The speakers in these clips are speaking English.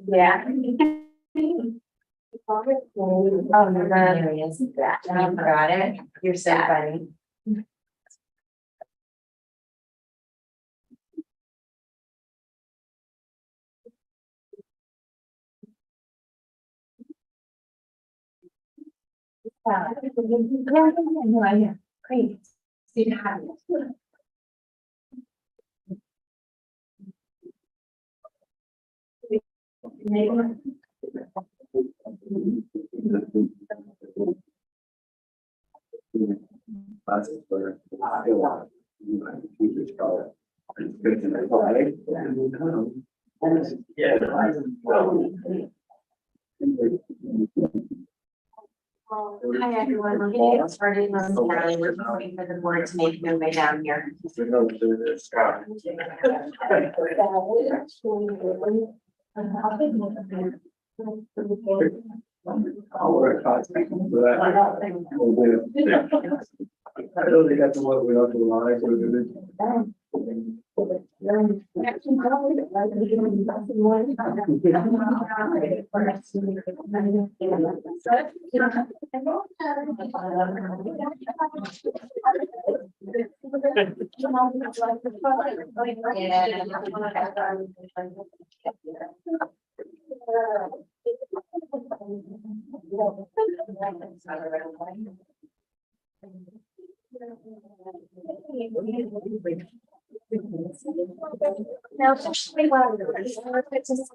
Yeah. Oh, no, there he is. Yeah, I forgot it. You're so funny. Yeah, great. See you have it. Classes for teachers scholar. It's good to know. Yeah. Hi, everyone. We're gonna get started momentarily. We're just waiting for the board to make their way down here. I'll work hard for that. I don't think that's what we have to rely on. Now, especially while it's just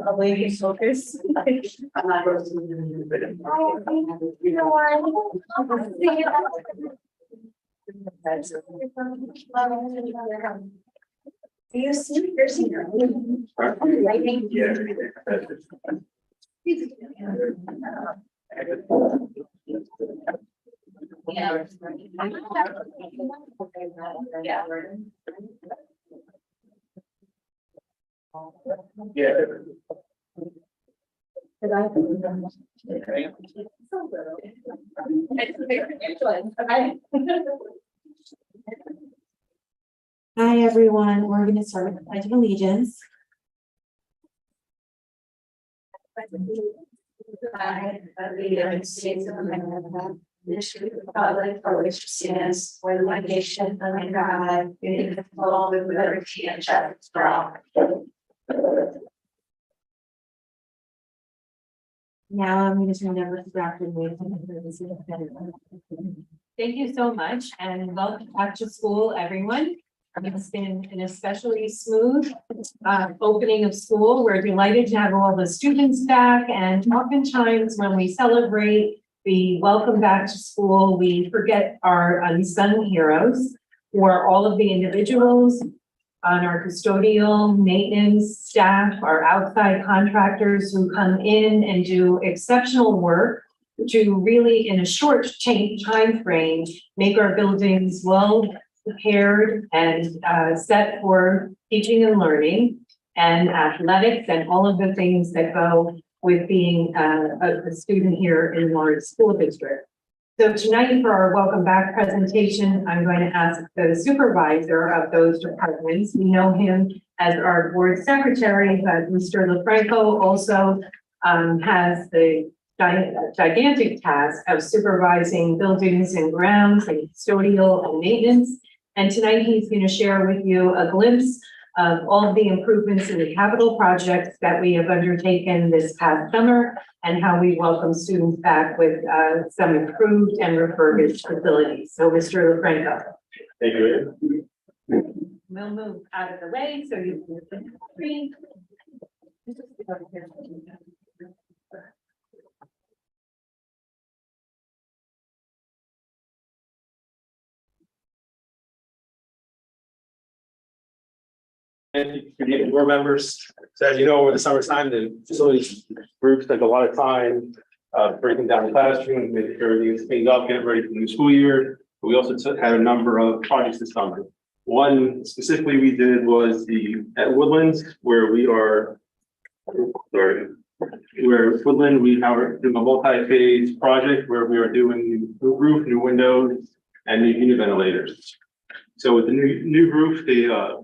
a lady's focus. I'm not going do you see your senior? Yeah. Hi, everyone. We're going to start with the Pledge of Allegiance. I of the United States of America, this republic for which it stands, one nation under God, indivisible, with liberty and justice for all. Now I'm going to turn it over to Dr. Wade. Thank you so much and welcome back to school, everyone. It's been an especially smooth opening of school. We're delighted to have all the students back, and oftentimes when we celebrate the welcome back to school, we forget our unsung heroes, who are all of the individuals on our custodial, maintenance staff, our outside contractors who come in and do exceptional work to really, in a short time frame, make our buildings well prepared and set for teaching and learning and athletics and all of the things that go with being a student here in Lawrence School District. So tonight for our welcome back presentation, I'm going to ask the supervisor of those departments. We know him as our board secretary, but Mr. LaFranco also has the gigantic task of supervising buildings and grounds and custodial and maintenance. And tonight he's going to share with you a glimpse of all of the improvements in the capital projects that we have undertaken this past summer and how we welcome students back with some improved and refurbished facilities. So Mr. LaFranco. Thank you. We'll move out of the way so you can see the screen. for the board members. So as you know, over the summertime, the facilities groups take a lot of time breaking down the classroom, making sure everything's cleaned up, getting ready for the new school year. But we also had a number of projects this summer. One specifically we did was at Woodlands, where we are, we are doing a multi-phase project where we are doing new roof, new windows, and new unit ventilators. So with the new roof,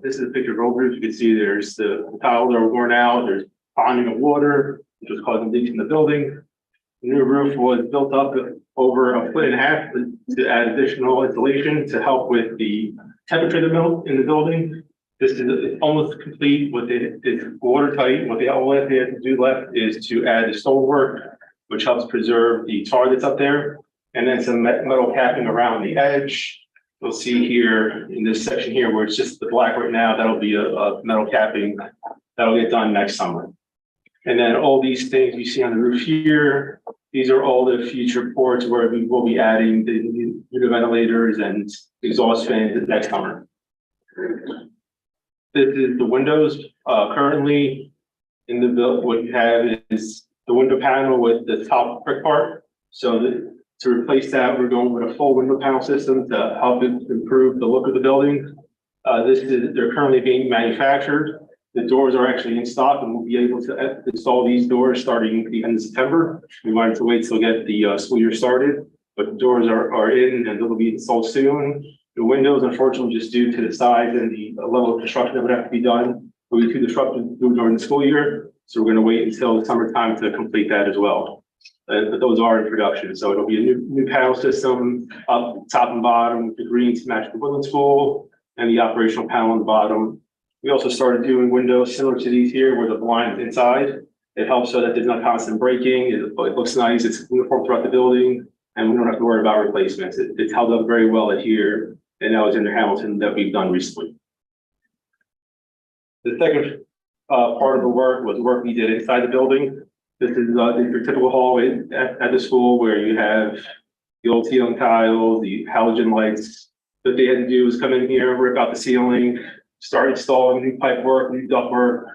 this is a picture of old roof. You can see there's the tiles are worn out. There's ponding of water, which was causing leaks in the building. The new roof was built up over 1.5 feet to add additional insulation to help with the temperature in the building. This is almost complete. It's watertight. What they all have to do left is to add the stonework, which helps preserve the tar that's up there, and then some metal capping around the edge. You'll see here in this section here where it's just the black right now, that'll be a metal capping that'll get done next summer. And then all these things you see on the roof here, these are all the future ports where we will be adding the unit ventilators and exhaust fans next summer. This is the windows. Currently in the build, what you have is the window panel with the top brick part. So to replace that, we're going with a full window panel system to help improve the look of the building. They're currently being manufactured. The doors are actually in stock, and we'll be able to install these doors starting at the end of September. We wanted to wait till get the school year started, but the doors are in and they'll be installed soon. The windows, unfortunately, just due to the size and the level of construction that would have to be done, will be too disruptive during the school year. So we're going to wait until the summertime to complete that as well. But those are in production. So it'll be a new panel system up top and bottom with the green to match the Woodland School and the operational panel on the bottom. We also started doing windows similar to these here where the blind is inside. It helps so that there's not constant breaking. It looks nice. It's uniform throughout the building, and we don't have to worry about replacements. It's held up very well at here and Alexander Hamilton that we've done recently. The second part of the work was work we did inside the building. This is your typical hallway at the school where you have the old ceiling tiles, the halogen lights. What they had to do was come in here, rip out the ceiling, start installing new pipe work, new duct work.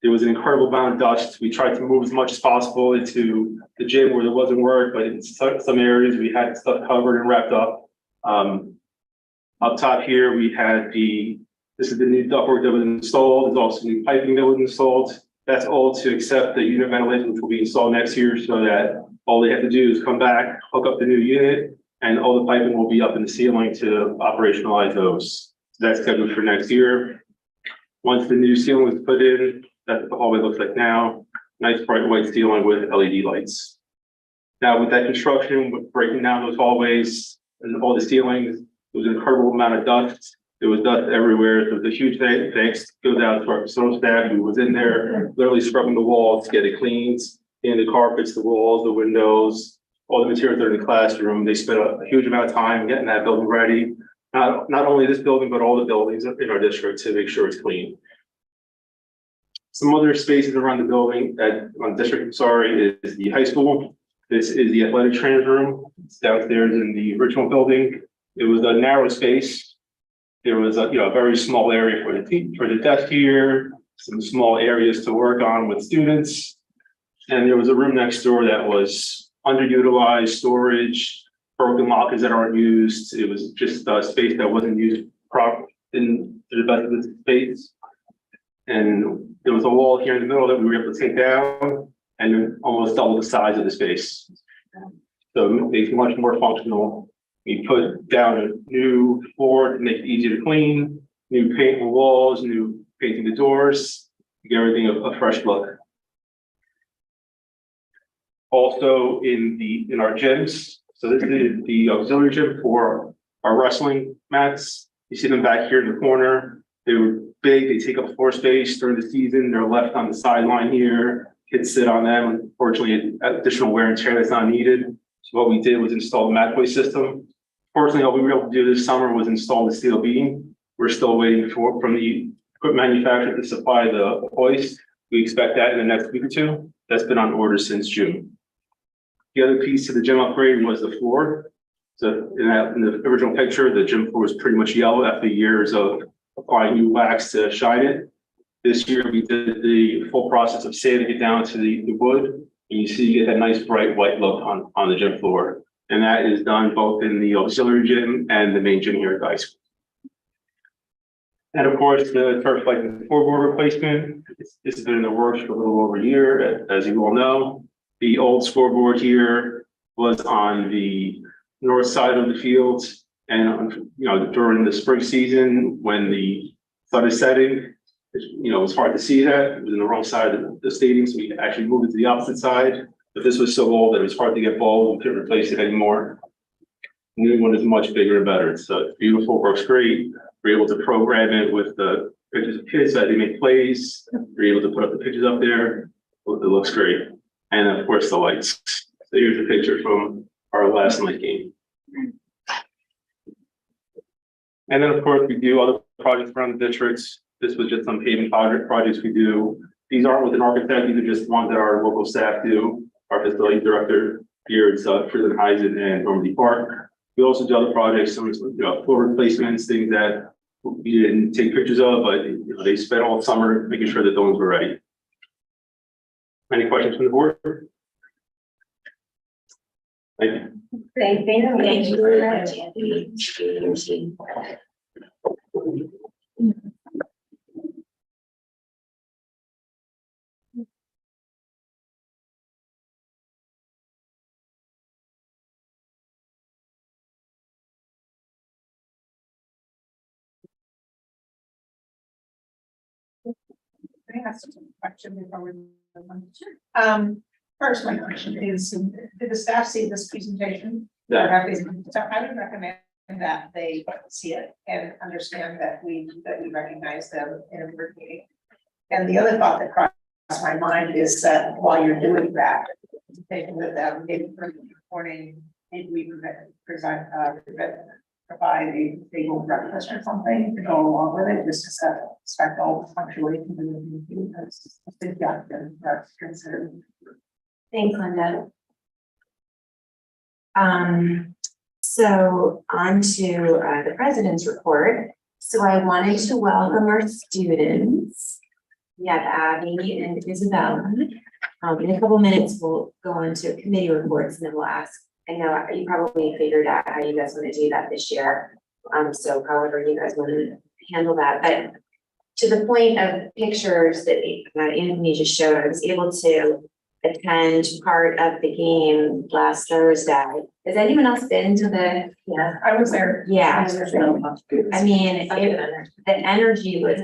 There was an incredible amount of dust. We tried to move as much as possible into the gym where there wasn't work, but in some areas we had stuff covered and wrapped up. Up top here, we had this is the new ductwork that was installed. There's also new piping that was installed. That's all to accept the unit ventilation, which will be installed next year, so that all they have to do is come back, hook up the new unit, and all the piping will be up in the ceiling to operationalize those. So that's scheduled for next year. Once the new ceiling is put in, that's what the hallway looks like now. Nice bright white ceiling with LED lights. Now with that construction, with breaking down those hallways and all the ceilings, there was an incredible amount of dust. There was dust everywhere. So the huge thanks goes out to our facility staff who was in there literally scrubbing the walls to get it cleaned, and the carpets, the walls, the windows, all the materials that are in the classroom. They spent a huge amount of time getting that building ready. Not only this building, but all the buildings in our district to make sure it's clean. Some other spaces around the building on the district, is the high school. This is the athletic training room. It's downstairs in the original building. It was a narrow space. There was a very small area for the desk here, some small areas to work on with students. And there was a room next door that was underutilized, storage, broken lockers that aren't used. It was just a space that wasn't used in the best of the space. And there was a wall here in the middle that we were able to take down and almost double the size of the space. So it makes it much more functional. We put down a new floor to make it easier to clean, new paint on the walls, new painting the doors, to give everything a fresh look. Also in our gyms, so this is the auxiliary gym for our wrestling mats. You see them back here in the corner. They were big, they take up floor space during the season. They're left on the sideline here. Kids sit on them. Unfortunately, additional wear and tear that's not needed. So what we did was install the mat hoist system. Fortunately, all we were able to do this summer was install the steel beam. We're still waiting from the equipment manufacturer to supply the hoist. We expect that in the next week or two. That's been on order since June. The other piece to the gym upgrade was the floor. So in the original picture, the gym floor was pretty much yellow after years of applying new wax to shine it. This year, we did the full process of sanding it down to the wood, and you see you get that nice bright white look on the gym floor. And that is done both in the auxiliary gym and the main gym here at the high school. And of course, the turf light and floorboard replacement, this has been in the works for a little over a year, as you all know. The old scoreboard here was on the north side of the field, and during the spring season, when the sun is setting, it was hard to see that. It was on the wrong side of the stadium, so we actually moved it to the opposite side. But this was so old that it was hard to get bulbs. We couldn't replace it anymore. The new one is much bigger and better. It's beautiful, works great. We're able to program it with the pictures of kids that they make plays. We're able to put up the pictures up there. It looks great. And of course, the lights. So here's a picture from our last night game. And then, of course, we do other projects around the districts. This was just some paving projects we do. These aren't with an architect. These are just ones that our local staff do. Our facility director here is Prison Heisen and Normandy Park. We also do other projects, some floor replacements, things that we didn't take pictures of, but they spent all summer making sure that those were ready. Any questions from the board? Thank you. Thank you very much. I ask a question before we move on? First, my question is, did the staff see this presentation? Yeah. So I would recommend that they see it and understand that we recognize them in a group meeting. And the other thought that crossed my mind is that while you're doing that, taking with them, maybe for the recording, maybe we provide a table breakfast or something to go along with it, just to set respectful punctuation in the meeting. That's a big gap that's considered. Thanks, Linda. So on to the president's report. So I wanted to welcome our students. We have Abby and Isabella. In a couple minutes, we'll go on to committee reports and then we'll ask. I know you probably figured out how you guys want to do that this year. So however you guys want to handle that. But to the point of pictures that Anthony just showed, I was able to attend part of the game last Thursday. Has anyone else been to the? Yeah, I was there. Yeah. I mean, the energy was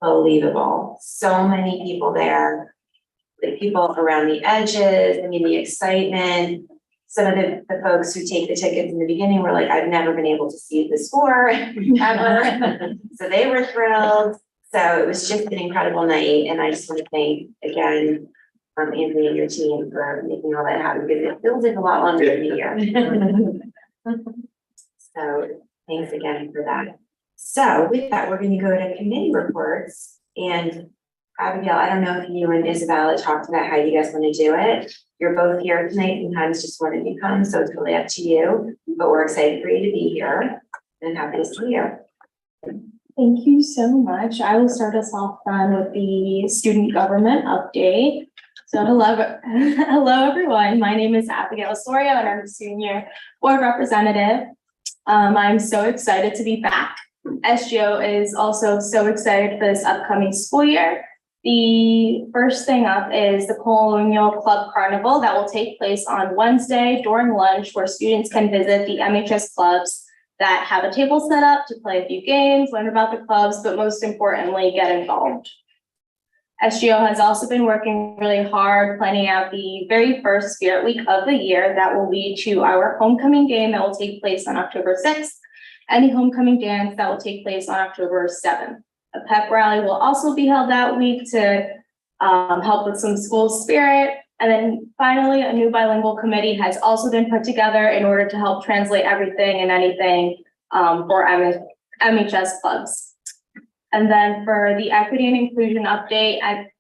unbelievable. So many people there, the people around the edges, I mean, the excitement. Some of the folks who take the tickets in the beginning were like, I've never been able to see this before, ever. So they were thrilled. So it was just an incredible night. And I just want to thank again, Anthony and your team for making all that happen, because it feels like a lot longer than a year. So thanks again for that. So with that, we're going to go to committee reports. And Abigail, I don't know if you and Isabella talked about how you guys want to do it. You're both here tonight, sometimes just one of you come, so it's really up to you, but we're excited for you to be here and happy to see you. Thank you so much. I will start us off with the student government update. So hello everyone. My name is Abigail Osorio and I'm a senior board representative. I'm so excited to be back. SGO is also so excited for this upcoming school year. The first thing up is the Colonial Club Carnival that will take place on Wednesday during lunch, where students can visit the MHS clubs that have a table set up to play a few games, learn about the clubs, but most importantly, get involved. SGO has also been working really hard planning out the very first Spirit Week of the year that will lead to our homecoming game that will take place on October 6th, and the homecoming dance that will take place on October 7th. A pep rally will also be held that week to help with some school spirit. And then finally, a new bilingual committee has also been put together in order to help translate everything and anything for MHS clubs. And then for the equity and inclusion update,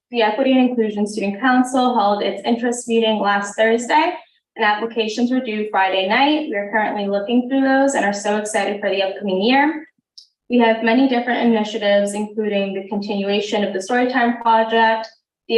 the Equity and Inclusion Student Council held its interest meeting last Thursday, and applications were due Friday night. We are currently looking through those and are so excited for the upcoming year. We have many different initiatives, including the continuation of the Storytime Project, the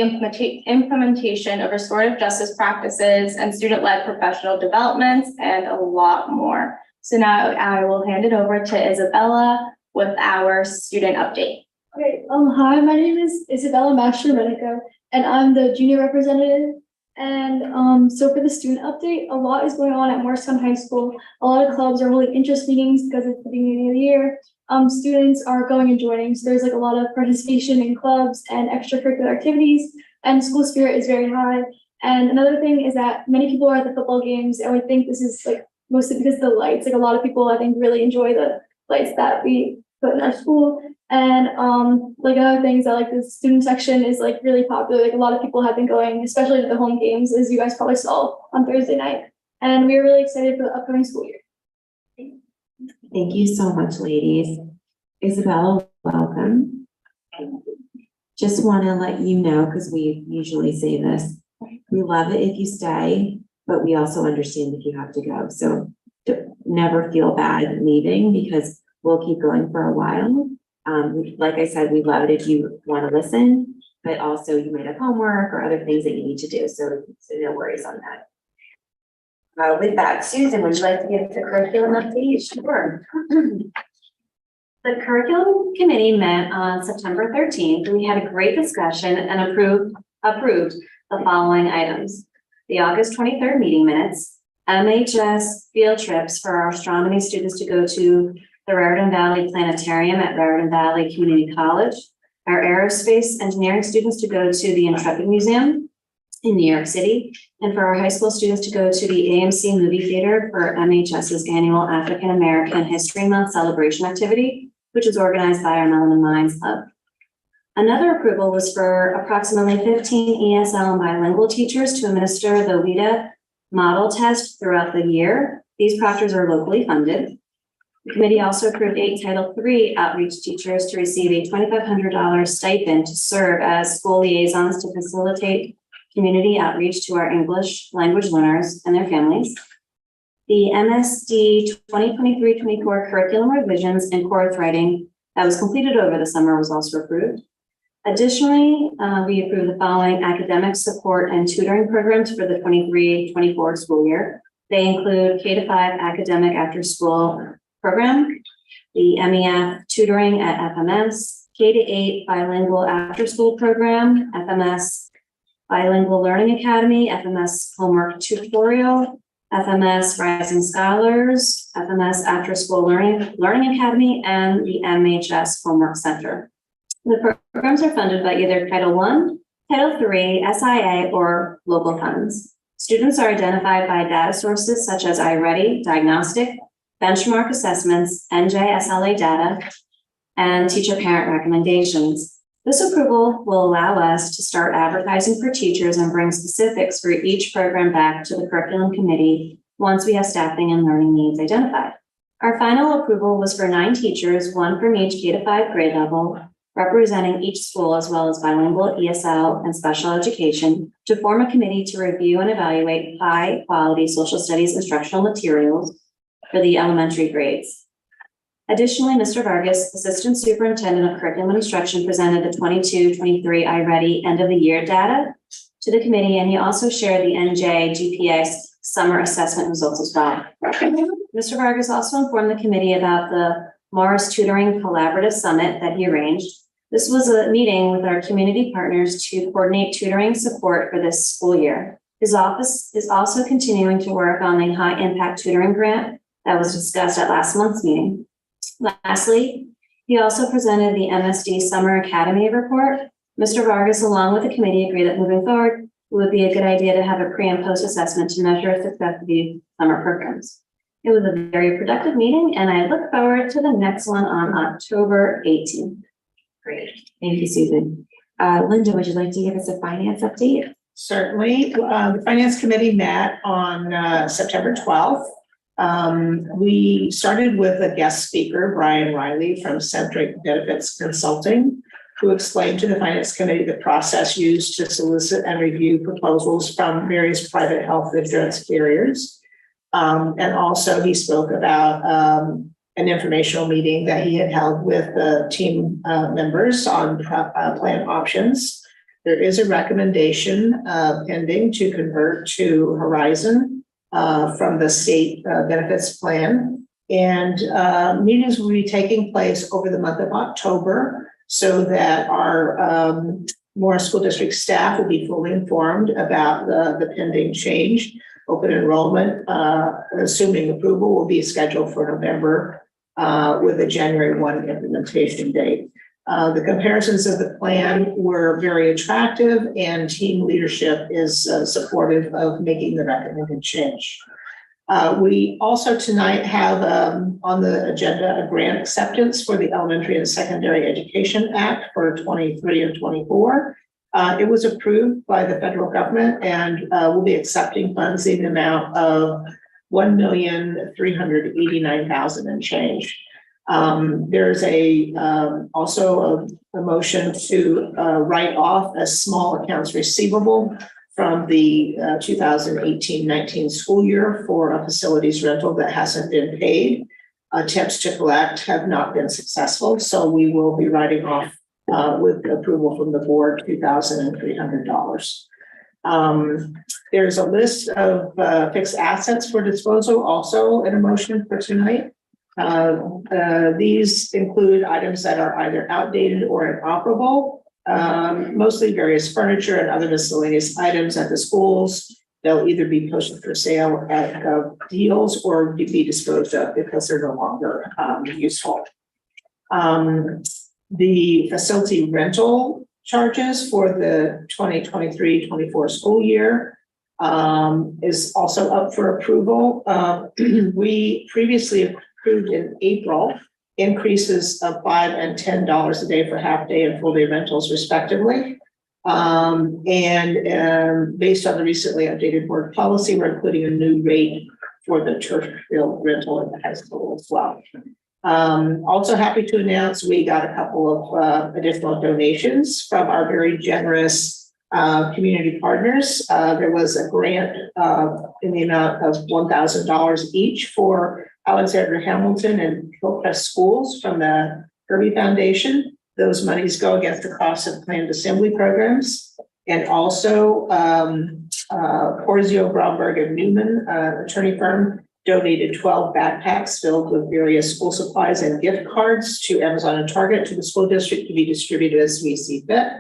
implementation of restorative justice practices and student-led professional developments, and a lot more. So now I will hand it over to Isabella with our student update. Okay, hi, my name is Isabella Master-Medico, and I'm the junior representative. And so for the student update, a lot is going on at Morristown High School. A lot of clubs are holding interest meetings because it's the beginning of the year. Students are going and joining, so there's like a lot of participation in clubs and extracurricular activities, and school spirit is very high. And another thing is that many people are at the football games, and we think this is like mostly because of the lights. Like a lot of people, I think, really enjoy the lights that we put in our school. And like other things that like the student section is like really popular. Like a lot of people have been going, especially to the home games, as you guys probably saw on Thursday night. And we are really excited for the upcoming school year. Thank you so much, ladies. Isabella, welcome. Just want to let you know, because we usually say this, we love it if you stay, but we also understand if you have to go. So never feel bad leaving, because we'll keep going for a while. Like I said, we love it if you want to listen, but also you might have homework or other things that you need to do. So no worries on that. With that, Susan, would you like to give the curriculum update? Sure. The curriculum committee met on September 13th. We had a great discussion and approved the following items. The August 23rd meeting minutes, MHS field trips for our astronomy students to go to the Raritan Valley Planetarium at Raritan Valley Community College, our aerospace engineering students to go to the Intrepid Museum in New York City, and for our high school students to go to the AMC movie theater for MHS's annual African American History Month celebration activity, which is organized by our Melanin Minds Club. Another approval was for approximately 15 ESL and bilingual teachers to administer the WIDA model test throughout the year. These proctors are locally funded. The committee also approved 8 Title III outreach teachers to receive a $2,500 stipend to serve as school liaisons to facilitate community outreach to our English language learners and their families. The MSD 2023-24 curriculum revisions and course writing that was completed over the summer was also approved. Additionally, we approved the following academic support and tutoring programs for the 23-24 school year. They include K-5 academic after school program, the MEF tutoring at FMS, K-8 bilingual after school program, FMS Bilingual Learning Academy, FMS Homework Tutorial, FMS Rising Scholars, FMS After School Learning Academy, and the MHS Homework Center. The programs are funded by either Title I, Title III, SIA, or local funds. Students are identified by data sources such as iReady, diagnostic, benchmark assessments, NJSLA data, and teacher parent recommendations. This approval will allow us to start advertising for teachers and bring specifics for each program back to the curriculum committee once we have staffing and learning needs identified. Our final approval was for 9 teachers, 1 from each K-5 grade level, representing each school as well as bilingual, ESL, and special education, to form a committee to review and evaluate high-quality social studies instructional materials for the elementary grades. Additionally, Mr. Vargas, Assistant Superintendent of Curriculum and Instruction, presented the 22-23 iReady end of the year data to the committee, and he also shared the NJ GPA summer assessment results as well. Mr. Vargas also informed the committee about the Morris Tutoring Collaborative Summit that he arranged. This was a meeting with our community partners to coordinate tutoring support for this school year. His office is also continuing to work on the high impact tutoring grant that was discussed at last month's meeting. Lastly, he also presented the MSD Summer Academy report. Mr. Vargas, along with the committee, agreed that moving forward, it would be a good idea to have a pre and post assessment to measure success of these summer programs. It was a very productive meeting, and I look forward to the next one on October 18th. Great. Thank you, Susan. Linda, would you like to give us a finance update? Certainly. The Finance Committee met on September 12th. We started with a guest speaker, Brian Riley from Centric Benefits Consulting, who explained to the Finance Committee the process used to solicit and review proposals from various private health insurance carriers. And also he spoke about an informational meeting that he had held with the team members on plan options. There is a recommendation pending to convert to Horizon from the state benefits plan. And meetings will be taking place over the month of October so that our Morris School District staff will be fully informed about the pending change. Open enrollment, assuming approval, will be scheduled for November with a January 1 implementation date. The comparisons of the plan were very attractive, and team leadership is supportive of making the recommended change. We also tonight have on the agenda a grant acceptance for the Elementary and Secondary Education Act for 23 and 24. It was approved by the federal government and will be accepting funds in the amount of $1,389,000 and change. There's also a motion to write off a small accounts receivable from the 2018-19 school year for a facilities rental that hasn't been paid. Attempts to collect have not been successful, so we will be writing off with approval from the board $2,300. There's a list of fixed assets for disposal, also in a motion for tonight. These include items that are either outdated or inoperable, mostly various furniture and other miscellaneous items at the schools. They'll either be posted for sale at deals or be disposed of because they're no longer useful. The facility rental charges for the 2023-24 school year is also up for approval. We previously approved in April increases of $5 and $10 a day for half day and full day rentals respectively. Based on the recently updated board policy, we're including a new rate for the turf field rental at the high school as well. Also happy to announce we got a couple of additional donations from our very generous community partners. There was a grant in the amount of $1,000 each for Alexander Hamilton and Hillcrest schools from the Kirby Foundation. Those monies go against the cost of planned assembly programs. And also Porzio, Bromberg and Newman, attorney firm, donated 12 backpacks filled with various school supplies and gift cards to Amazon and Target to the school district to be distributed as we see fit.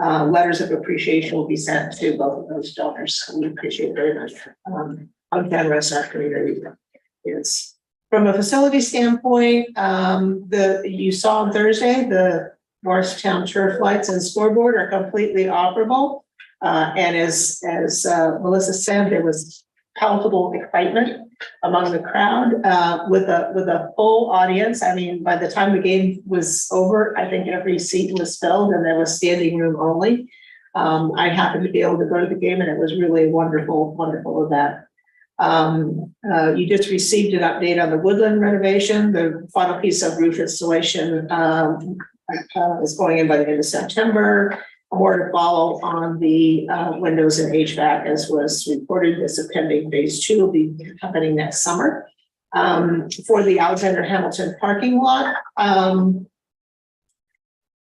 Letters of appreciation will be sent to both of those donors. We appreciate it very much how generous our community is. From a facility standpoint, you saw on Thursday, the Morristown turf lights and scoreboard are completely operable. And as Melissa said, there was palpable excitement among the crowd with a full audience. I mean, by the time the game was over, I think every seat was filled and there was standing room only. I happened to be able to go to the game and it was really a wonderful, wonderful event. You just received an update on the woodland renovation. The final piece of roof installation is going in by the end of September. More to follow on the windows and HVAC, as was reported. As a pending phase 2 will be happening next summer. For the Alexander Hamilton parking lot,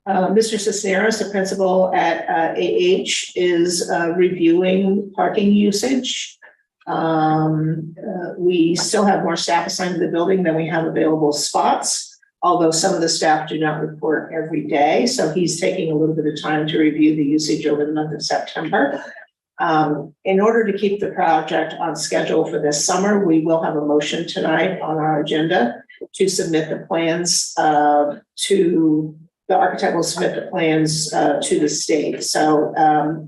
Mr. Cisneros, the principal at AH, is reviewing parking usage. We still have more staff assigned to the building than we have available spots, although some of the staff do not report every day. So he's taking a little bit of time to review the usage over the month of September. In order to keep the project on schedule for this summer, we will have a motion tonight on our agenda to submit the plans the architect will submit the plans to the state. So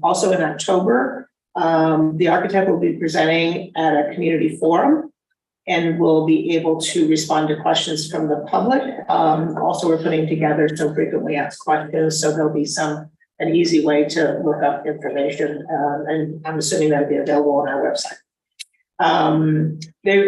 also in October, the architect will be presenting at a community forum and will be able to respond to questions from the public. Also, we're putting together some frequently asked questions, so there'll be an easy way to look up information, and I'm assuming that'll be available on our website.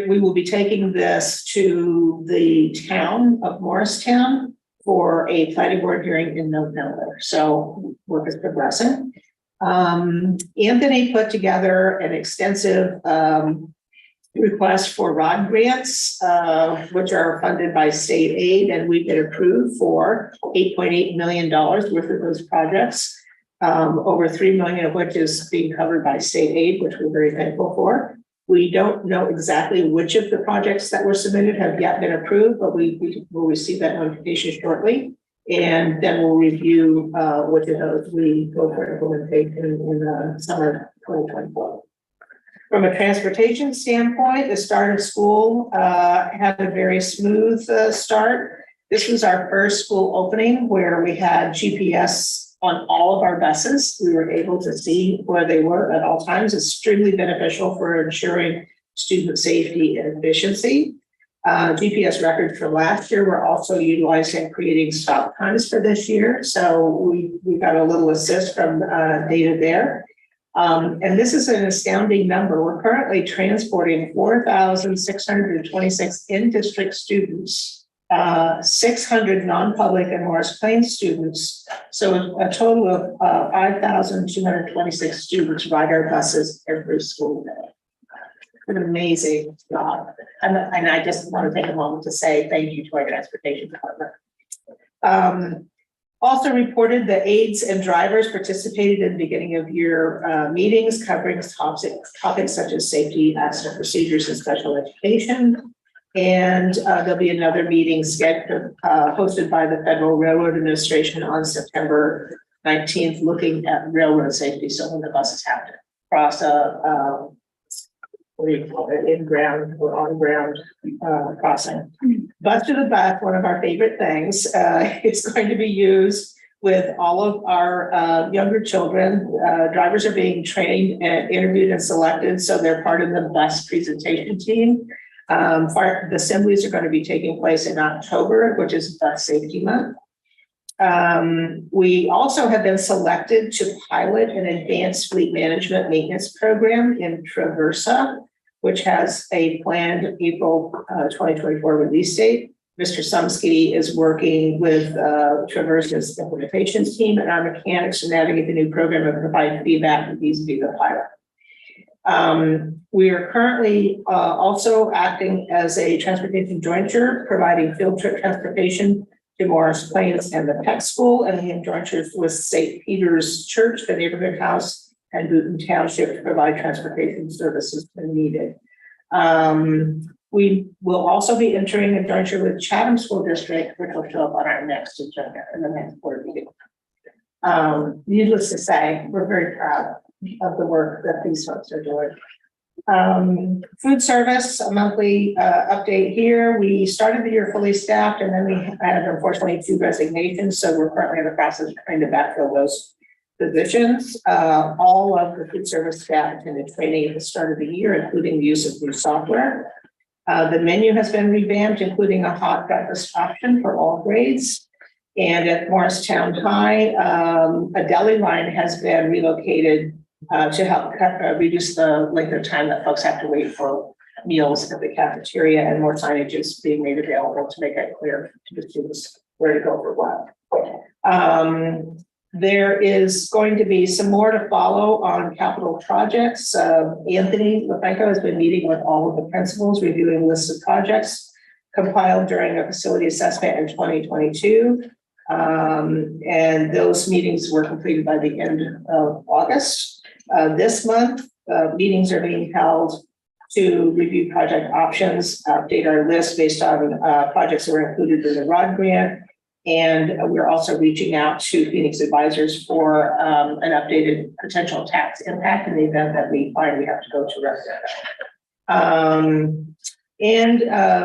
We will be taking this to the town of Morristown for a planning board hearing in November. So work is progressing. Anthony put together an extensive request for ROD grants, which are funded by state aid, and we've been approved for $8.8 million worth of those projects. Over 3 million of which is being covered by state aid, which we're very thankful for. We don't know exactly which of the projects that were submitted have yet been approved, but we will receive that notification shortly. And then we'll review which of those we go for implementation in the summer 2024. From a transportation standpoint, the start of school had a very smooth start. This was our first school opening where we had GPS on all of our buses. We were able to see where they were at all times. It's extremely beneficial for ensuring student safety and efficiency. GPS records from last year were also utilized in creating stop times for this year. So we got a little assist from data there. And this is an astounding number. We're currently transporting 4,626 in-district students, 600 non-public and Morris Plains students. So a total of 5,226 students ride our buses every school day. An amazing job. And I just want to take a moment to say thank you to our transportation department. Also reported that aides and drivers participated in the beginning of year meetings covering topics such as safety, accident procedures, and special education. And there'll be another meeting scheduled, hosted by the Federal Railroad Administration on September 19th, looking at railroad safety. So when the buses have to cross a what do you call it, in-ground or on-ground crossing. Bus to the Bus, one of our favorite things, is going to be used with all of our younger children. Drivers are being trained and interviewed and selected, so they're part of the bus presentation team. The assemblies are going to be taking place in October, which is Bus Safety Month. We also have been selected to pilot an advanced fleet management maintenance program in Traversa, which has a planned April 2024 release date. Mr. Sumsky is working with Traversa's implementations team and our mechanics to navigate the new program and provide feedback with these via the pilot. We are currently also acting as a transportation jointure, providing field trip transportation to Morris Plains and the Peck School, and the jointures with St. Peter's Church, the neighborhood house, and Boonton Township to provide transportation services when needed. We will also be entering a jointure with Chatham School District, which will show up on our next agenda in the next board meeting. Needless to say, we're very proud of the work that these folks are doing. Food service, a monthly update here. We started the year fully staffed, and then we had unfortunately 2 resignations. So we're currently in the process of trying to backfill those positions. All of the food service staff attended training at the start of the year, including the use of new software. The menu has been revamped, including a hot breakfast option for all grades. And at Morristown High, a deli line has been relocated to help reduce the length of time that folks have to wait for meals at the cafeteria, and more signage is being made available to make it clear to the students where to go for what. There is going to be some more to follow on capital projects. Anthony LaFranco has been meeting with all of the principals, reviewing lists of projects compiled during a facility assessment in 2022. And those meetings were completed by the end of August. This month, meetings are being held to review project options, update our list based on projects that were included in the ROD grant. And we're also reaching out to Phoenix advisors for an updated potential tax impact in the event that we find we have to go to referendum.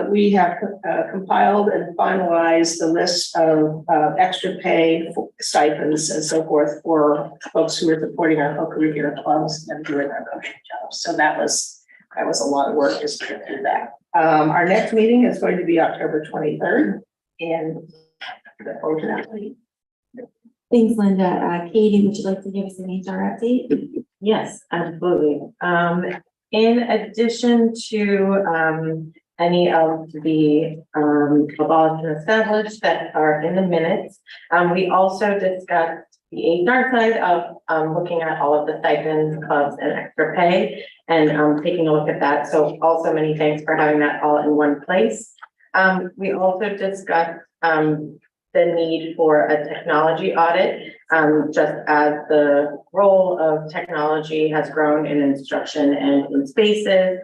We have compiled and finalized the list of extra pay stipends and so forth for folks who are supporting our co-curricular clubs and doing our coaching jobs. So that was a lot of work just to get through that. Our next meeting is going to be October 23rd, and look forward to that. Thanks, Linda. Katie, would you like to give us an HR update? Yes, absolutely. In addition to any of the abolished and established that are in the minutes, we also discussed the HR side of, looking at all of the stipends, clubs and extra pay and, taking a look at that. So also many thanks for having that all in one place. We also discussed, the need for a technology audit, just as the role of technology has grown in instruction and in spaces,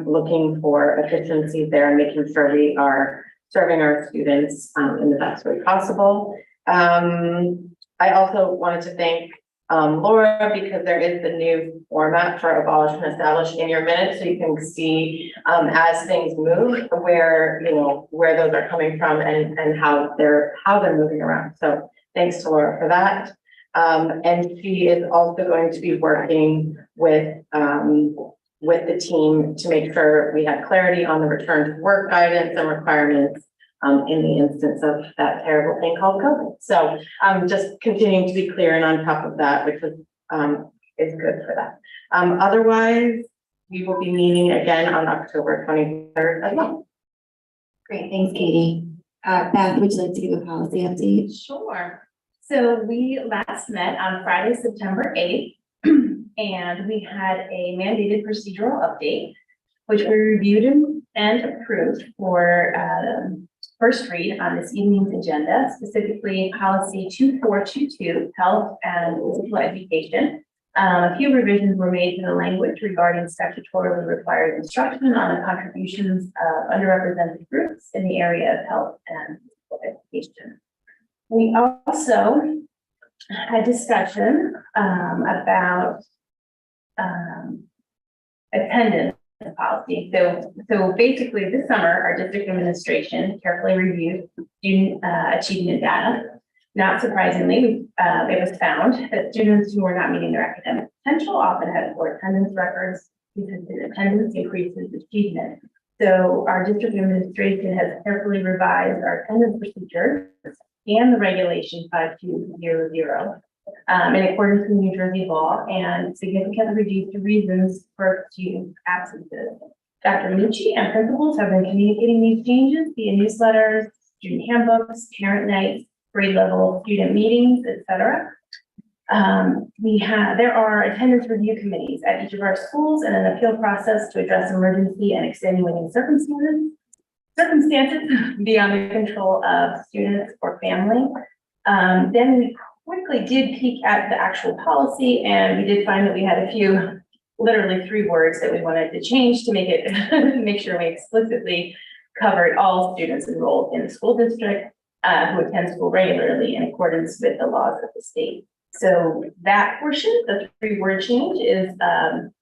looking for efficiencies there and making sure we are serving our students in the best way possible. I also wanted to thank Laura, because there is the new format for abolish and establish in your minutes, so you can see as things move, where, you know, where those are coming from and how they're moving around. So thanks to Laura for that. And she is also going to be working with the team to make sure we have clarity on the return to work guidance and requirements in the instance of that terrible thing called COVID. So just continuing to be clear and on top of that, which is good for that. Otherwise, we will be meeting again on October 23rd as well. Great, thanks, Katie. Beth, would you like to give a policy update? Sure. So we last met on Friday, September 8th, and we had a mandated procedural update, which we reviewed and approved for first read on this evening's agenda, specifically policy 2422, health and physical education. A few revisions were made to the language regarding statutorily required instruction on the contributions of underrepresented groups in the area of health and physical education. We also had discussion about attendance policy. So basically this summer, our district administration carefully reviewed student achievement data. Not surprisingly, it was found that students who were not meeting their academic potential often had poor attendance records. Consistent attendance increases achievement. So our district administration has carefully revised our attendance procedures and the regulation 5200 in accordance with New Jersey law and significantly reduced the reasons for student absences. Dr. Lucci and principals have been communicating these changes via newsletters, student handbooks, parent nights, grade level student meetings, etc. There are attendance review committees at each of our schools and an appeal process to address emergency and extenuating circumstances beyond the control of students or family. Then we quickly did peek at the actual policy, and we did find that we had a few, literally 3 words that we wanted to change to make it, make sure we explicitly covered all students enrolled in the school district who attend school regularly in accordance with the laws of the state. So that portion, the 3-word change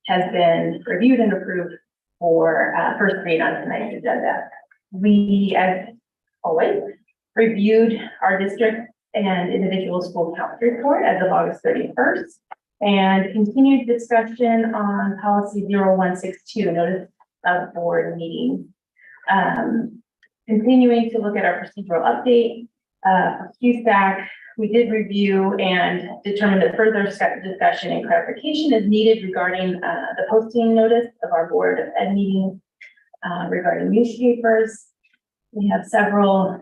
has been reviewed and approved for first read on tonight's agenda. We, as always, reviewed our district and individual school count report as of August 31st and continued discussion on policy 0162, notice of board meeting. Continuing to look at our procedural update, QSAC, we did review and determine that further discussion and clarification is needed regarding the posting notice of our board of ed meetings regarding newspapers. We have several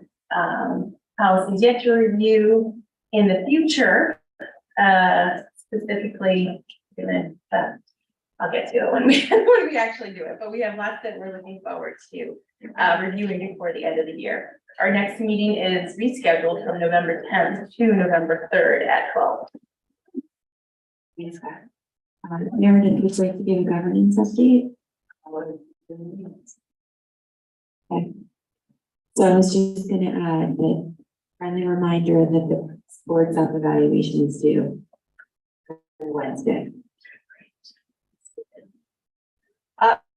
policies yet to review in the future, specifically, I'll get to it when we actually do it, but we have lots that we're looking forward to reviewing before the end of the year. Our next meeting is rescheduled from November 10th to November 3rd at 12. Thanks, Scott. Meredith, would you like to give a governance update? Okay. So I was just going to add that friendly reminder that the board self-evaluation is due Wednesday.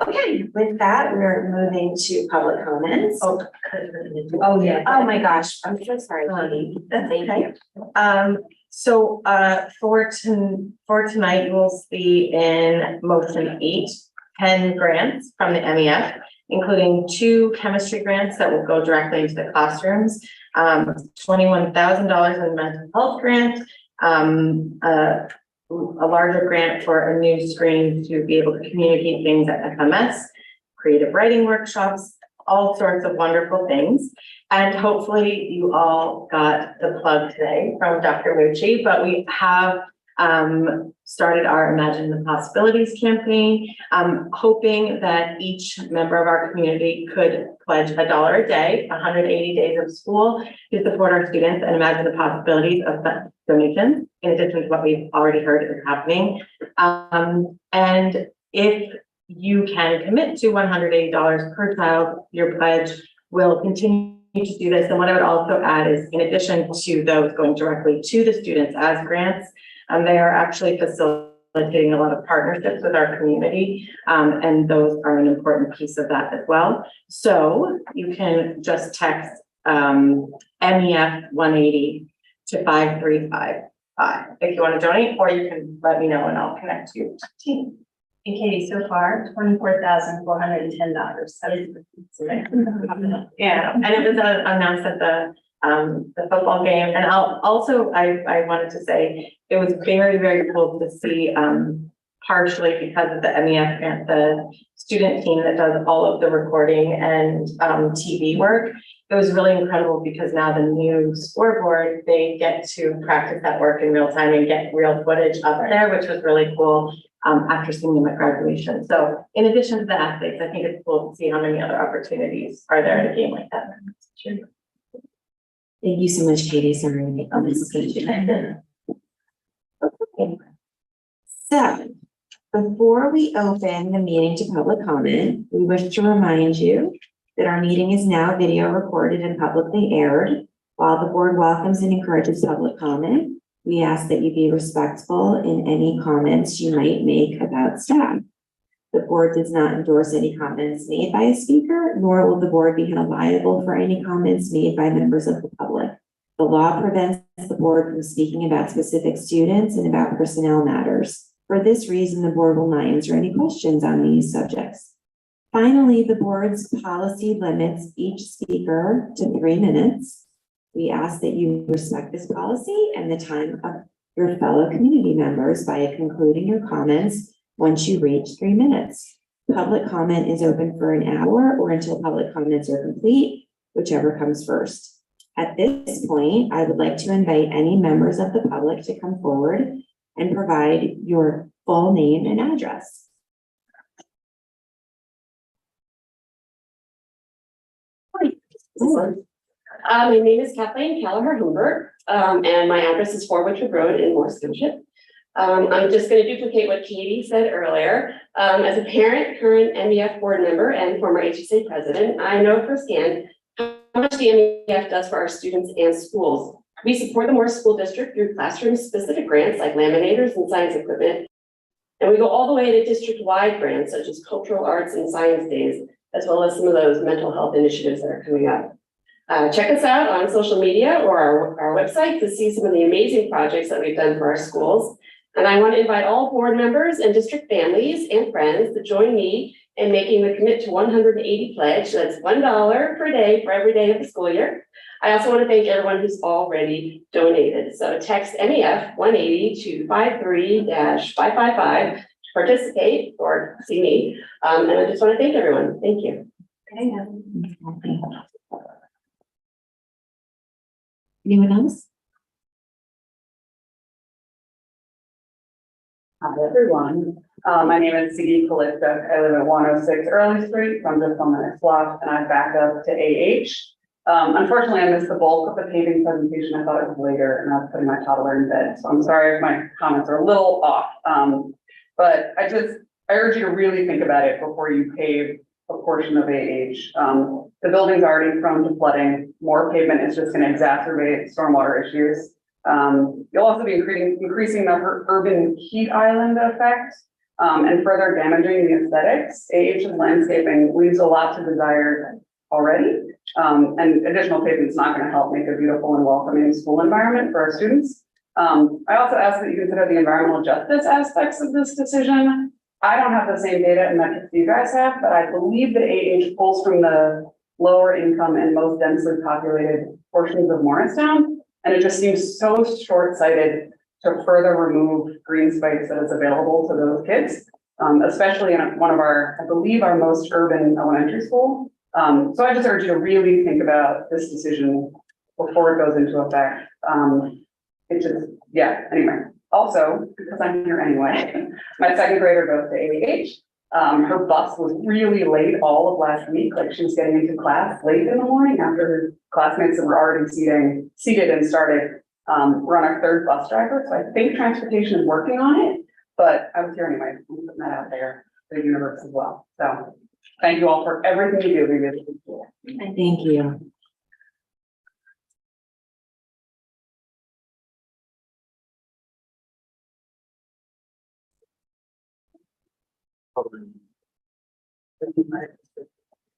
Okay, with that, we're moving to public comments. Oh, yeah. Oh my gosh, I'm so sorry, Katie. Thank you. So for tonight, you will see in motion 8, 10 grants from the MEF, including 2 chemistry grants that will go directly into the classrooms, $21,000 in mental health grant, a larger grant for a new screen to be able to communicate things at FMS, creative writing workshops, all sorts of wonderful things. And hopefully you all got the plug today from Dr. Mucci, but we have started our Imagine the Possibilities campaign, hoping that each member of our community could pledge $1 a day, 180 days of school to support our students and imagine the possibilities of such donations, in addition to what we've already heard is happening. And if you can commit to $180 per child, your pledge will continue to do this. And what I would also add is, in addition to those going directly to the students as grants, they are actually facilitating a lot of partnerships with our community, and those are an important piece of that as well. So you can just text MEF 180 to 5355 if you want to donate, or you can let me know and I'll connect you to the team. And Katie, so far, $24,410. Yeah, and it was announced at the football game. And I wanted to say, it was very, very cool to see, partially because of the MEF grant, the student team that does all of the recording and TV work. It was really incredible because now the new scoreboard, they get to practice that work in real time and get real footage up there, which was really cool. After seeing them at graduation. So in addition to the athletes, I think it's cool to see how many other opportunities are there in a game like that. Thank you so much, Katie. Sorry, this is good. So, before we open the meeting to public comment, we wish to remind you that our meeting is now video recorded and publicly aired. While the board welcomes and encourages public comment, we ask that you be respectful in any comments you might make about staff. The board does not endorse any comments made by a speaker, nor will the board be held liable for any comments made by members of the public. The law prevents the board from speaking about specific students and about personnel matters. For this reason, the board will not answer any questions on these subjects. Finally, the board's policy limits each speaker to 3 minutes. We ask that you respect this policy and the time of your fellow community members by concluding your comments once you reach 3 minutes. Public comment is open for an hour or until public comments are complete, whichever comes first. At this point, I would like to invite any members of the public to come forward and provide your full name and address. My name is Kathleen Callagher Humbert, and my address is 4 Witcher Road in Morris Township. I'm just going to duplicate what Katie said earlier. As a parent, current MEF board member, and former HSA president, I know firsthand how much the MEF does for our students and schools. We support the Morris School District through classroom-specific grants like laminators and science equipment, and we go all the way to district-wide grants such as cultural arts and science days, as well as some of those mental health initiatives that are coming up. Check us out on social media or our website to see some of the amazing projects that we've done for our schools. And I want to invite all board members and district families and friends to join me in making the Commit to 180 pledge. That's $1 per day for every day of the school year. I also want to thank everyone who's already donated. So text MEF 180 to 53-555 to participate or see me. And I just want to thank everyone. Thank you. Anyone else? Hi, everyone. My name is Siggy Kalista. I live at 106 Early Street, so I'm just on the next block, and I back up to AH. Unfortunately, I missed the bulk of the paving presentation. I thought it was later, and I was putting my toddler in bed, so I'm sorry if my comments are a little off. But I urge you to really think about it before you pave a portion of AH. The building's already prone to flooding. More pavement is just going to exacerbate stormwater issues. You'll also be increasing the urban heat island effect and further damaging the aesthetics. AH's landscaping leaves a lot to desire already, and additional pavement is not going to help make a beautiful and welcoming school environment for our students. I also ask that you consider the environmental justice aspects of this decision. I don't have the same data and metrics you guys have, but I believe that AH pulls from the lower income and most densely populated portions of Morristown. And it just seems so short-sighted to further remove green space that is available to those kids, especially in one of our, I believe, our most urban elementary school. So I just urge you to really think about this decision before it goes into effect. It just, yeah, anyway. Also, because I'm here anyway, my second grader goes to AH. Her bus was really late all of last week, like she was getting into class late in the morning after her classmates that were already seated and started. We're on our third bus driver, so I think transportation is working on it, but I was here anyway, I'm putting that out there for the universe as well. So thank you all for everything you do. We really appreciate it. Thank you.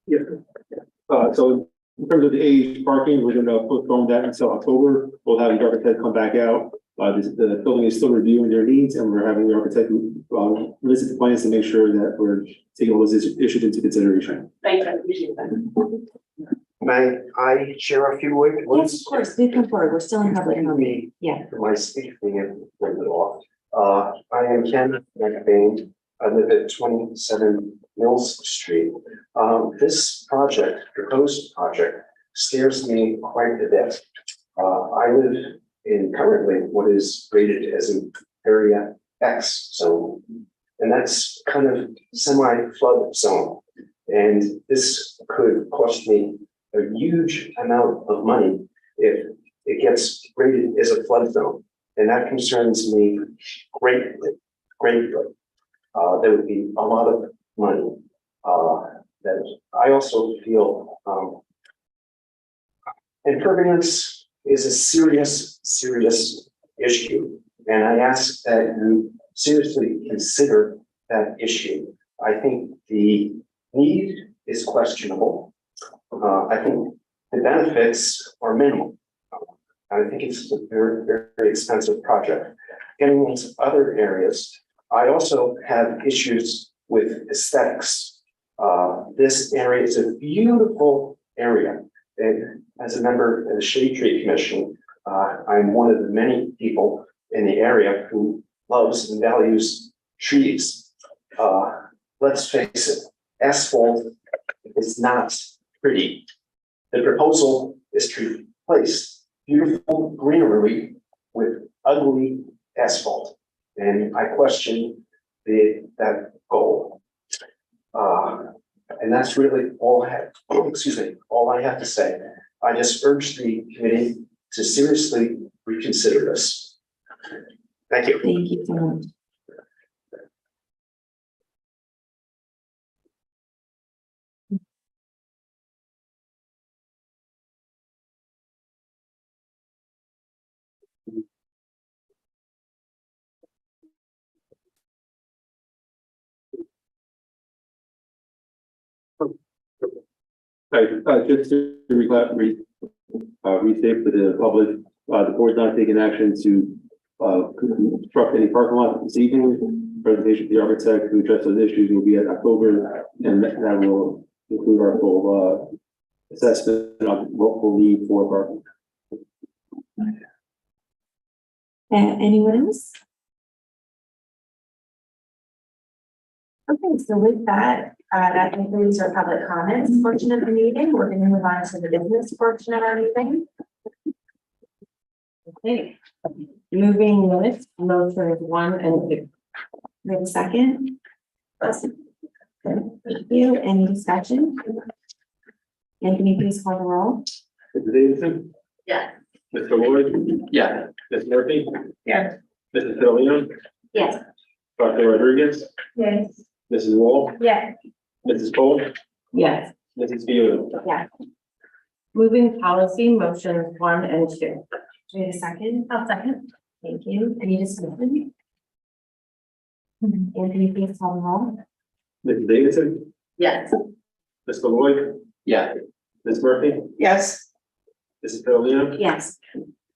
Yeah. So in terms of the age parking, we're gonna postpone that until October. We'll have the architect come back out. The building is still reviewing their needs, and we're having the architect visit the plans to make sure that we're taking all those issues into consideration. Thank you, I appreciate that. May I share a few words? Yes, of course, please come forward, we're still in public comment. Me, Yeah. for my speech being a little bit off. I am Ken McBain. I live at 27 Mills Street. This project, proposed project, scares me quite a bit. I live in currently what is rated as an area X zone, and that's kind of semi-flood zone. And this could cost me a huge amount of money if it gets rated as a flood zone. And that concerns me greatly. There would be a lot of money. That I also feel, impermanence is a serious issue. And I ask that you seriously consider that issue. I think the need is questionable. I think the benefits are minimal. I think it's a very expensive project. Getting into other areas, I also have issues with aesthetics. This area is a beautiful area. And as a member of the Shade Tree Commission, I'm one of the many people in the area who loves and values trees. Let's face it, asphalt is not pretty. The proposal is to replace beautiful greenery with ugly asphalt. And I question that goal. And that's really all I have, all I have to say. I just urge the committee to seriously reconsider this. Thank you. Thank you so much. Just to restate for the public, the board's not taking action to construct any parking lot this evening. Presentation of the architect to address those issues will be at October, and that will include our full assessment of what we'll need for parking. Anyone else? Okay, so with that, that concludes our public comments portion of the meeting. We're going to move on to the business portion of our meeting. Okay, moving with motions 1 and 2. We have a second. Thank you. Any discussion? Anthony, please call the roll. Mrs. Davidson? Yes. Mr. Lloyd? Yeah. Ms. Murphy? Yes. Mrs. Leon? Yes. Dr. Rodriguez? Yes. Mrs. Wall? Yes. Mrs. Cole? Yes. Mrs. Fiona? Yeah. Moving policy motions 1 and 2. Do we have a second? I'll second. Thank you. Any discussion? Anthony, please call the roll. Mrs. Davidson? Yes. Mr. Lloyd? Yeah. Ms. Murphy? Yes. Mrs. Leon? Yes.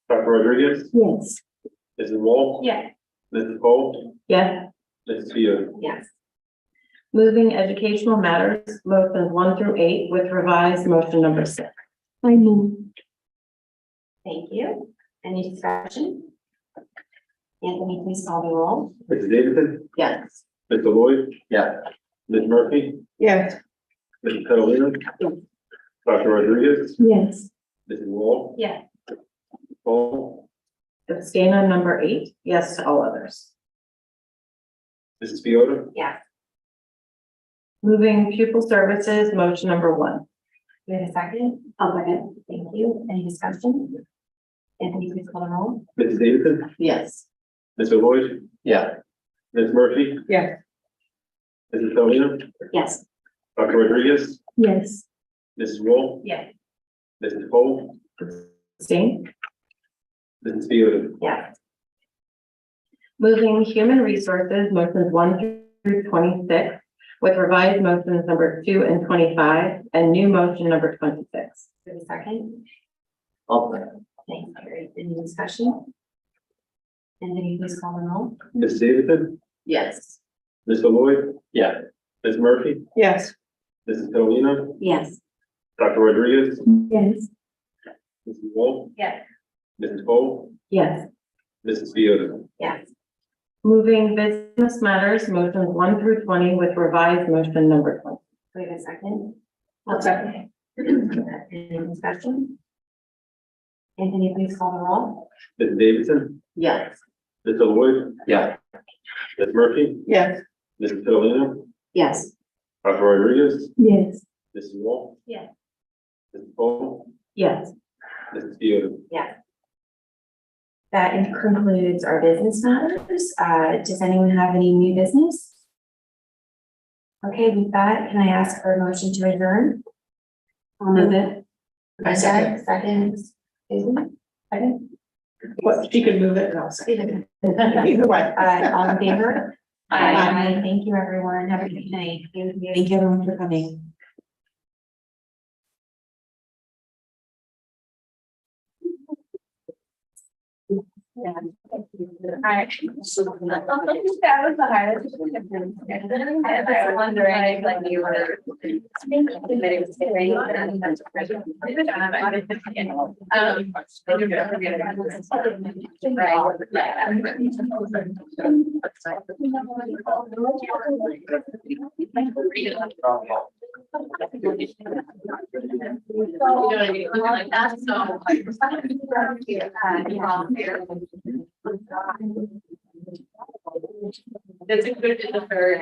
Dr. Rodriguez? Yes. Mrs. Wall? Yes. Mrs. Cole? Yes. Mrs. Fiona? Yes. Moving educational matters, motions 1 through 8 with revised motion number 6. I move. Thank you. Any discussion? Anthony, please call the roll. Mrs. Davidson? Yes. Mr. Lloyd? Yeah. Ms. Murphy? Yes. Mrs. Catalina? Dr. Rodriguez, Yes. Mrs. Wall. Yeah. Paul, Abstain on number 8, yes to all others. Mrs. Fiota, Yes. Moving pupil services, motion number 1. We have a second? I'll second. Thank you. Any discussion? Anthony, please call the roll. Mrs. Davidson, Yes. Mr. Lloyd. Yeah. Ms. Murphy, Yes. Mrs. Selena, Yes. Dr. Rodriguez, Yes. Mrs. Wall, Yes. Mrs. Cole, Abstain. Mrs. Fiota, Yes. Moving human resources, motions 1 through 26, with revised motions number 2 and 25, and new motion number 26. We have a second? I'll Thanks, Carrie. Any discussion? Anthony, please call the roll. Mrs. Davidson, Yes. Mr. Lloyd. Yeah. Ms. Murphy, Yes. Mrs. Selena, Yes. Dr. Rodriguez, Yes. Mrs. Wall, Yes. Mrs. Cole, Yes. Mrs. Fiota, Yes. Moving business matters, motions 1 through 20, with revised motion number 20. We have a second? I'll second. Any discussion? Anthony, please call the roll. Mrs. Davidson, Yes. Mr. Lloyd. Yeah. Ms. Murphy, Yes. Mrs. Selena, Yes. Dr. Rodriguez, Yes. Mrs. Wall. Yeah. Mrs. Cole, Yes. Mrs. Fiota. Yes. That concludes our business matters. Does anyone have any new business? Okay, with that, can I ask for a motion to adjourn? I'll move it. Second. Susan? Second? What, she could move it and I'll say. Either way. All in favor? Aye. Thank you, everyone. Have a good night. Thank you, everyone, for coming. That was the hardest. I was wondering if like you were. That's a good in the third.